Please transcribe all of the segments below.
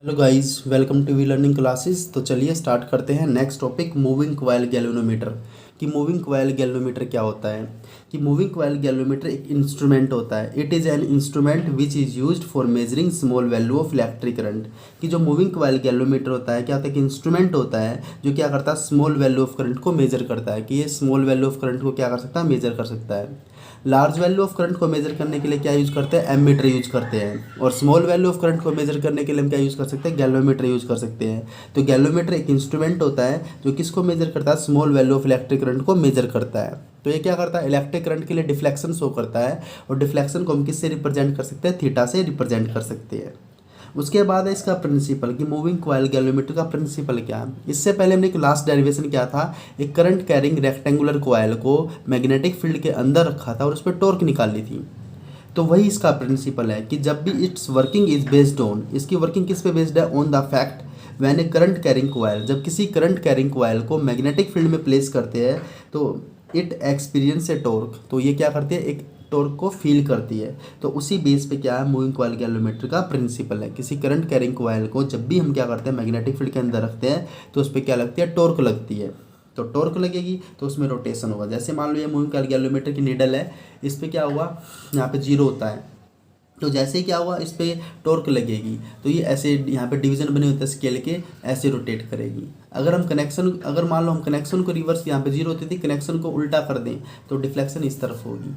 Hello guys, welcome to V learning classes. तो चलिए start करते हैं। Next topic moving coil galvanometer. कि मूविंग कॉइल गैल्वेनोमीटर क्या होता है। कि मूविंग कॉइल गैल्वेनोमीटर एक इंस्ट्रूमेंट होता है। It is an instrument which is used for measuring small value of electric current. कि जो मूविंग कॉइल गैल्वेनोमीटर होता है, क्या होता है कि इंस्ट्रूमेंट होता है जो क्या करता है, स्मॉल वैल्यू ऑफ करंट को मेजर करता है। कि ये स्मॉल वैल्यू ऑफ करंट को क्या कर सकता है, मेजर कर सकता है। लार्ज वैल्यू ऑफ करंट को मेजर करने के लिए क्या यूज करते हैं, एमीटर यूज करते हैं। और स्मॉल वैल्यू ऑफ करंट को मेजर करने के लिए हम क्या यूज कर सकते हैं, गैल्वेमीटर यूज कर सकते हैं। तो गैल्वेमीटर एक इंस्ट्रूमेंट होता है जो किसको मेजर करता है, small value of electric current को मेजर करता है। तो ये क्या करता है, इलेक्ट्रिक करंट के लिए डिफ्लेक्शन शो करता है। और डिफ्लेक्शन को हम किससे रिप्रेजेंट कर सकते हैं, थीटा से रिप्रेजेंट कर सकते हैं। उसके बाद है इसका प्रिंसिपल। कि मूविंग कॉइल गैल्वेमीटर का प्रिंसिपल क्या है। इससे पहले हमने एक लास्ट डेरिवेशन क्या था, एक करंट कैरिंग रेक्टेंगुलर कॉइल को मैग्नेटिक फील्ड के अंदर रखा था और उस पर टॉर्क निकाली थी। तो वही इसका प्रिंसिपल है कि जब भी it's working is based on, इसकी वर्किंग किस पे बेस्ड है, on the fact when A current carrying coil, जब किसी करंट कैरिंग कॉइल को मैग्नेटिक फील्ड में प्लेस करते हैं तो इट एक्सपीरियंस ए टॉर्क। तो ये क्या करती है, एक टॉर्क को फील करती है। तो उसी बेस पे क्या है, मूविंग कॉइल गैल्वेनोमीटर का प्रिंसिपल है। किसी करंट कैरिंग कॉइल को जब भी हम क्या करते हैं, मैग्नेटिक फील्ड के अंदर रखते हैं तो उस पर क्या लगती है, टॉर्क लगती है। तो टॉर्क लगेगी तो उसमें रोटेशन होगा। जैसे मान लो ये मूविंग कॉइल गैल्वेनोमीटर की नीडल है, इस पर क्या हुआ, यहाँ पे जीरो होता है। तो जैसे ही क्या हुआ, इस पर टॉर्क लगेगी तो ये ऐसे यहाँ पे डिवीजन बने होते हैं स्केल के, ऐसे रोटेट करेगी। अगर मान लो हम कनेक्शन को रिवर्स, यहाँ पे जीरो होती थी, कनेक्शन को उल्टा कर दें तो डिफ्लेक्शन इस तरफ होगी।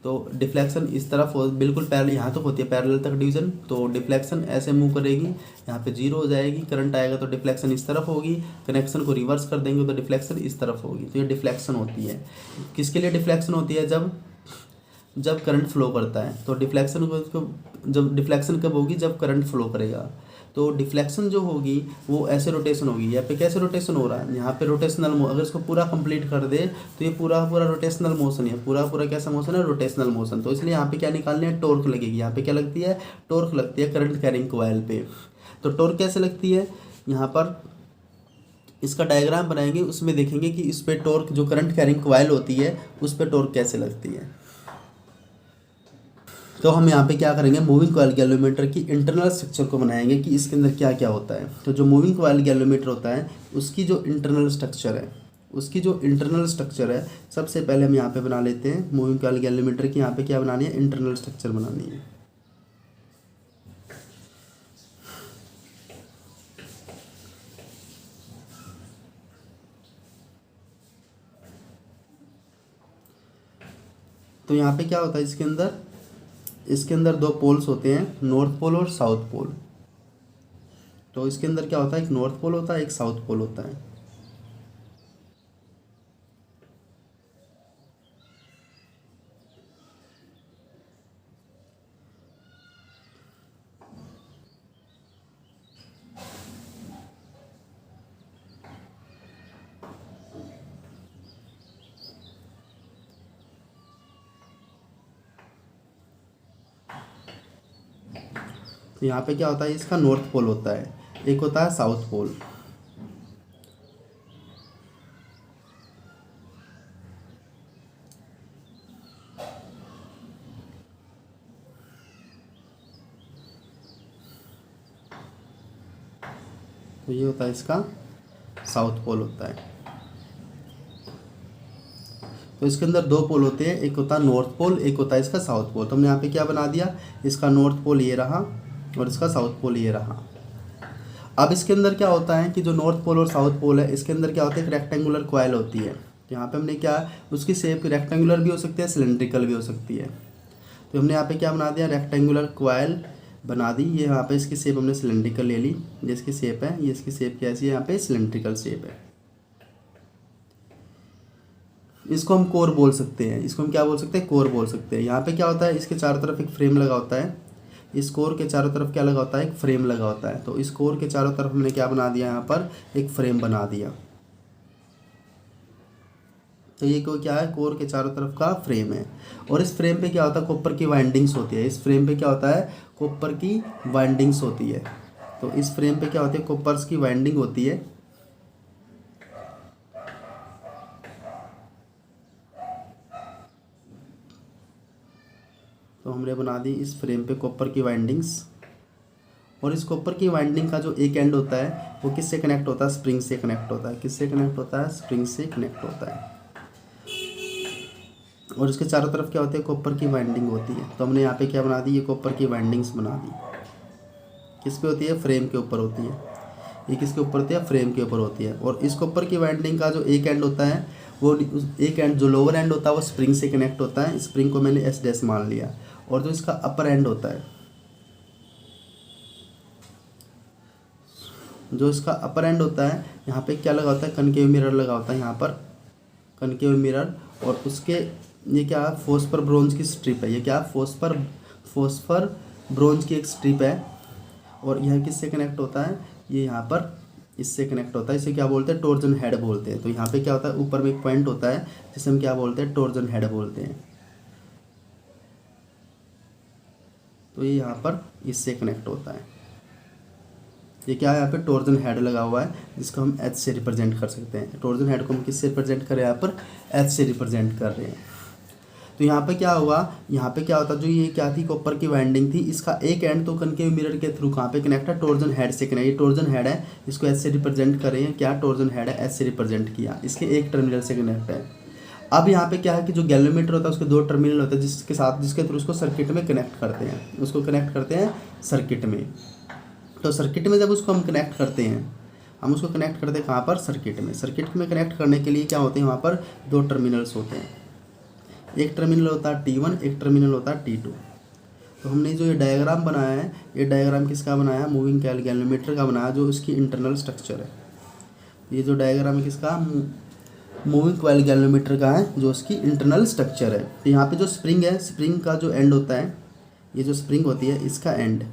तो डिफ्लेक्शन इस तरफ हो, बिल्कुल पैरेलल यहाँ तक होती है, पैरेलल तक डिवीजन। तो डिफ्लेक्शन ऐसे मूव करेगी, यहाँ पे जीरो हो जाएगी, करंट आएगा तो डिफ्लेक्शन इस तरफ होगी। कनेक्शन को रिवर्स कर देंगे तो डिफ्लेक्शन इस तरफ होगी। तो ये डिफ्लेक्शन होती है। किसके लिए डिफ्लेक्शन होती है, जब जब करंट फ्लो करता है। तो डिफ्लेक्शन को, जब डिफ्लेक्शन कब होगी, जब करंट फ्लो करेगा। तो डिफ्लेक्शन जो होगी वो ऐसे रोटेशन होगी। यहाँ पे कैसे रोटेशन हो रहा है, यहाँ पे रोटेशनल, अगर इसको पूरा कंप्लीट कर दे तो ये पूरा पूरा रोटेशनल मोशन है, पूरा पूरा कैसा मोशन है, रोटेशनल मोशन। तो इसलिए यहाँ पे क्या निकालने है, टॉर्क लगेगी। यहाँ पे क्या लगती है, टॉर्क लगती है करंट कैरिंग कॉइल पे। तो टॉर्क कैसे लगती है, यहाँ पर इसका डायग्राम बनाएंगे, उसमें देखेंगे कि इस पे टॉर्क, जो करंट कैरिंग कॉइल होती है उस पे टॉर्क कैसे लगती है। तो हम यहाँ पे क्या करेंगे, मूविंग कॉइल गैल्वेनोमीटर की इंटरनल स्ट्रक्चर को बनाएंगे कि इसके अंदर क्या क्या होता है। तो जो मूविंग कॉइल गैल्वेनोमीटर होता है उसकी जो इंटरनल स्ट्रक्चर है, सबसे पहले हम यहाँ पे बना लेते हैं मूविंग कॉइल गैल्वेनोमीटर की। यहाँ पे क्या बनानी है, इंटरनल स्ट्रक्चर बनानी है। तो यहाँ पे क्या होता है, इसके अंदर दो पोल्स होते हैं, नॉर्थ पोल और साउथ पोल। तो इसके अंदर क्या होता है, एक नॉर्थ पोल होता है, एक साउथ पोल होता है। तो यहाँ पे क्या होता है, इसका नॉर्थ पोल होता है, एक होता है साउथ पोल। तो ये होता है इसका साउथ पोल होता है। तो इसके अंदर दो पोल होते हैं, एक होता है नॉर्थ पोल, एक होता है इसका साउथ पोल। तो हमने यहाँ पे क्या बना दिया, इसका नॉर्थ पोल ये रहा और इसका साउथ पोल ये रहा। अब इसके अंदर क्या होता है कि जो नॉर्थ पोल और साउथ पोल है, इसके अंदर क्या होता है, एक रेक्टेंगुलर कॉइल होती है। तो यहाँ पे हमने क्या, उसकी शेप रेक्टेंगुलर भी हो सकती है, सिलेंड्रिकल भी हो सकती है। तो हमने यहाँ पे क्या बना दिया, रेक्टेंगुलर कॉइल बना दी। ये यहाँ पे इसकी शेप हमने सिलेंड्रिकल ले ली, ये इसकी शेप है, ये इसकी शेप कैसी है, यहाँ पे सिलेंड्रिकल शेप है। इसको हम कोर बोल सकते हैं, इसको हम क्या बोल सकते हैं, कोर बोल सकते हैं। यहाँ पे क्या होता है, इसके चारों तरफ एक फ्रेम लगा होता है। इस कोर के चारों तरफ क्या लगा होता है, एक फ्रेम लगा होता है। तो इस कोर के चारों तरफ हमने क्या बना दिया, यहाँ पर एक फ्रेम बना दिया। तो ये को क्या है, कोर के चारों तरफ का फ्रेम है। और इस फ्रेम पे क्या होता है, कॉपर की वाइंडिंग्स होती है। इस फ्रेम पे क्या होता है, कॉपर की वाइंडिंग्स होती है। तो इस फ्रेम पे क्या होती है, कॉपर्स की वाइंडिंग होती है। तो हमने बना दी इस फ्रेम पे कॉपर की वाइंडिंग्स। और इस कॉपर की वाइंडिंग का जो एक एंड होता है वो किससे कनेक्ट होता है, स्प्रिंग से कनेक्ट होता है। किससे कनेक्ट होता है, स्प्रिंग से कनेक्ट होता है। और इसके चारों तरफ क्या होते हैं, कॉपर की वाइंडिंग होती है। तो हमने यहाँ पे क्या बना दी, ये कॉपर की वाइंडिंग्स बना दी। किस पे होती है, फ्रेम के ऊपर होती है। ये किसके ऊपर होती है, फ्रेम के ऊपर होती है। और इस कॉपर की वाइंडिंग का जो एक एंड होता है वो एक एंड जो लोअर एंड होता है वो स्प्रिंग से कनेक्ट होता है। स्प्रिंग को मैंने एस डैश मान लिया। और जो इसका अपर एंड होता है, जो इसका अपर एंड होता है, यहाँ पे क्या लगा होता है, कनकेव मिरर लगा होता है यहाँ पर, कनकेव मिरर। और उसके ये क्या है, फॉस्फर ब्रोंज की स्ट्रिप है। ये क्या, फॉस्फर ब्रोंज की एक स्ट्रिप है। और यह किससे कनेक्ट होता है, ये यहाँ पर इससे कनेक्ट होता है। इसे क्या बोलते हैं, टॉर्जन हेड बोलते हैं। तो यहाँ पे क्या होता है, ऊपर में एक पॉइंट होता है जिसे हम क्या बोलते हैं, टॉर्जन हेड बोलते हैं। तो ये यहाँ पर इससे कनेक्ट होता है। ये क्या है, यहाँ पे टॉर्जन हेड लगा हुआ है जिसको हम एच से रिप्रेजेंट कर सकते हैं। टॉर्जन हेड को हम किससे रिप्रेजेंट कर रहे हैं, यहाँ पर एच से रिप्रेजेंट कर रहे हैं। तो यहाँ पे क्या हुआ, यहाँ पे क्या होता, जो ये क्या थी, कॉपर की वाइंडिंग थी, इसका एक एंड तो कनकेव मिरर के थ्रू कहाँ पे कनेक्ट है, टॉर्जन हेड से कनेक्ट। ये टॉर्जन हेड है, इसको एच से रिप्रेजेंट कर रहे हैं। क्या, टॉर्जन हेड है, एच से रिप्रेजेंट किया, इसके एक टर्मिनल से कनेक्ट है। अब यहाँ पे क्या है कि जो गैल्वेनोमीटर होता है उसके दो टर्मिनल होते हैं जिसके थ्रू उसको सर्किट में कनेक्ट करते हैं। उसको कनेक्ट करते हैं सर्किट में। तो सर्किट में जब उसको हम कनेक्ट करते हैं, हम उसको कनेक्ट करते हैं कहाँ पर, सर्किट में। सर्किट में कनेक्ट करने के लिए क्या होते हैं, वहाँ पर दो टर्मिनल्स होते हैं। एक टर्मिनल होता है T1, एक टर्मिनल होता है T2। तो हमने जो ये डायग्राम बनाया है, ये डायग्राम किसका बनाया, मूविंग कॉइल गैल्वेनोमीटर का बनाया, जो इसकी इंटरनल स्ट्रक्चर है। ये जो डायग्राम है किसका, मूविंग कॉइल गैल्वेनोमीटर का है, जो इसकी इंटरनल स्ट्रक्चर है। तो यहाँ पे जो स्प्रिंग है, स्प्रिंग का जो एंड होता है, ये जो स्प्रिंग होती है इसका एंड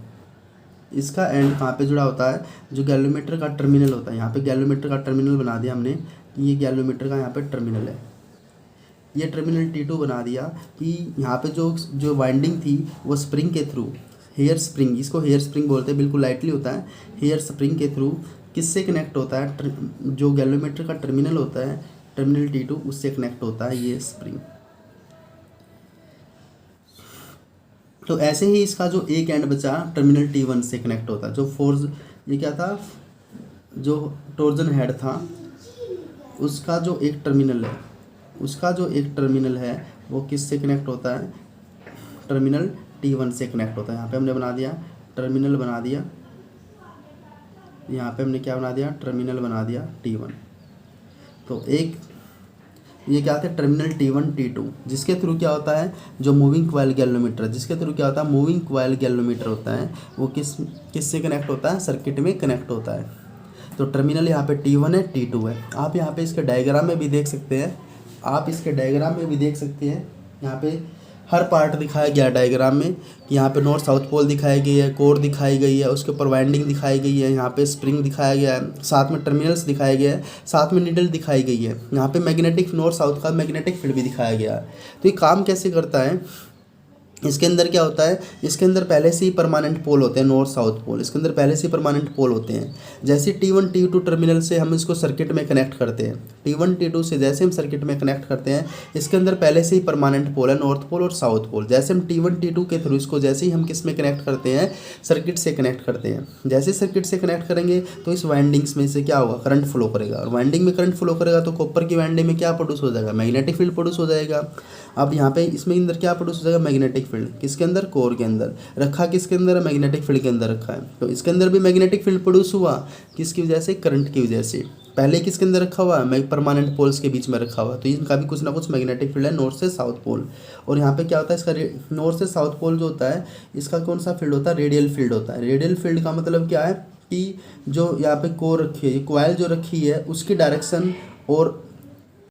कहाँ पे जुड़ा होता है, जो गैल्वेनोमीटर का टर्मिनल होता है। यहाँ पे गैल्वेनोमीटर का टर्मिनल बना दिया हमने कि ये गैल्वेनोमीटर का यहाँ पे टर्मिनल है। ये टर्मिनल T2 बना दिया कि यहाँ पे जो वाइंडिंग थी वो स्प्रिंग के थ्रू, हेयर स्प्रिंग, इसको हेयर स्प्रिंग बोलते हैं, बिल्कुल लाइटली होता है। हेयर स्प्रिंग के थ्रू किससे कनेक्ट होता है, जो गैल्वेनोमीटर का टर्मिनल होता है, टर्मिनल T2, उससे कनेक्ट होता है ये स्प्रिंग। तो ऐसे ही इसका जो एक एंड बचा टर्मिनल T1 से कनेक्ट होता है। जो फोर्स, ये क्या था, जो टॉर्जन हेड था उसका जो एक टर्मिनल है, वो किससे कनेक्ट होता है, टर्मिनल T1 से कनेक्ट होता है। यहाँ पे हमने बना दिया टर्मिनल बना दिया, यहाँ पे हमने क्या बना दिया, टर्मिनल बना दिया T1। तो एक ये क्या थे, टर्मिनल T1 T2, जिसके थ्रू क्या होता है, जो मूविंग कॉइल गैल्वेनोमीटर, जिसके थ्रू क्या होता है, मूविंग कॉइल गैल्वेनोमीटर होता है, वो किससे कनेक्ट होता है, सर्किट में कनेक्ट होता है। तो टर्मिनल यहाँ पे T1 है, T2 है। आप यहाँ पे इसके डायग्राम में भी देख सकते हैं, यहाँ पे हर पार्ट दिखाया गया है डायग्राम में कि यहाँ पे नॉर्थ साउथ पोल दिखाई गई है, कोर दिखाई गई है, उसके ऊपर वाइंडिंग दिखाई गई है, यहाँ पे स्प्रिंग दिखाया गया है, साथ में टर्मिनल्स दिखाए गए हैं, साथ में नीडल दिखाई गई है। यहाँ पे मैग्नेटिक, नॉर्थ साउथ का मैग्नेटिक फील्ड भी दिखाया गया है। तो ये काम कैसे करता है, इसके अंदर क्या होता है, इसके अंदर पहले से ही परमानेंट पोल होते हैं, नॉर्थ साउथ पोल, इसके अंदर पहले से ही परमानेंट पोल होते हैं। जैसे T1 T2 टर्मिनल से हम इसको सर्किट में कनेक्ट करते हैं, T1 T2 से जैसे हम सर्किट में कनेक्ट करते हैं, इसके अंदर पहले से ही परमानेंट पोल है, नॉर्थ पोल और साउथ पोल। जैसे हम T1 T2 के थ्रू इसको जैसे ही हम किस में कनेक्ट करते हैं, सर्किट से कनेक्ट करते हैं। जैसे सर्किट से कनेक्ट करेंगे तो इस वाइंडिंग्स में से क्या होगा, करंट फ्लो करेगा, और वाइंडिंग में करंट फ्लो करेगा तो कॉपर की वाइंडिंग में क्या प्रोड्यूस हो जाएगा, मैग्नेटिक फील्ड प्रोड्यूस हो जाएगा। अब यहाँ पे इसमें अंदर क्या प्रोड्यूस हो जाएगा, मैग्नेटिक फील्ड, किसके अंदर, कोर के अंदर। रखा किसके अंदर है, मैग्नेटिक फील्ड के अंदर रखा है। तो इसके अंदर भी मैग्नेटिक फील्ड प्रोड्यूस हुआ, किसकी वजह से, करंट की वजह से। पहले किसके अंदर रखा हुआ है, परमानेंट पोल्स के बीच में रखा हुआ, तो इनका भी कुछ ना कुछ मैग्नेटिक फील्ड है, नॉर्थ से साउथ पोल। और यहाँ पे क्या होता है, इसका नॉर्थ से साउथ पोल जो होता है, इसका कौन सा फील्ड होता है, रेडियल फील्ड होता है। रेडियल फील्ड का मतलब क्या है कि जो यहाँ पे कोर रखी है, कॉइल जो रखी है, उसकी डायरेक्शन और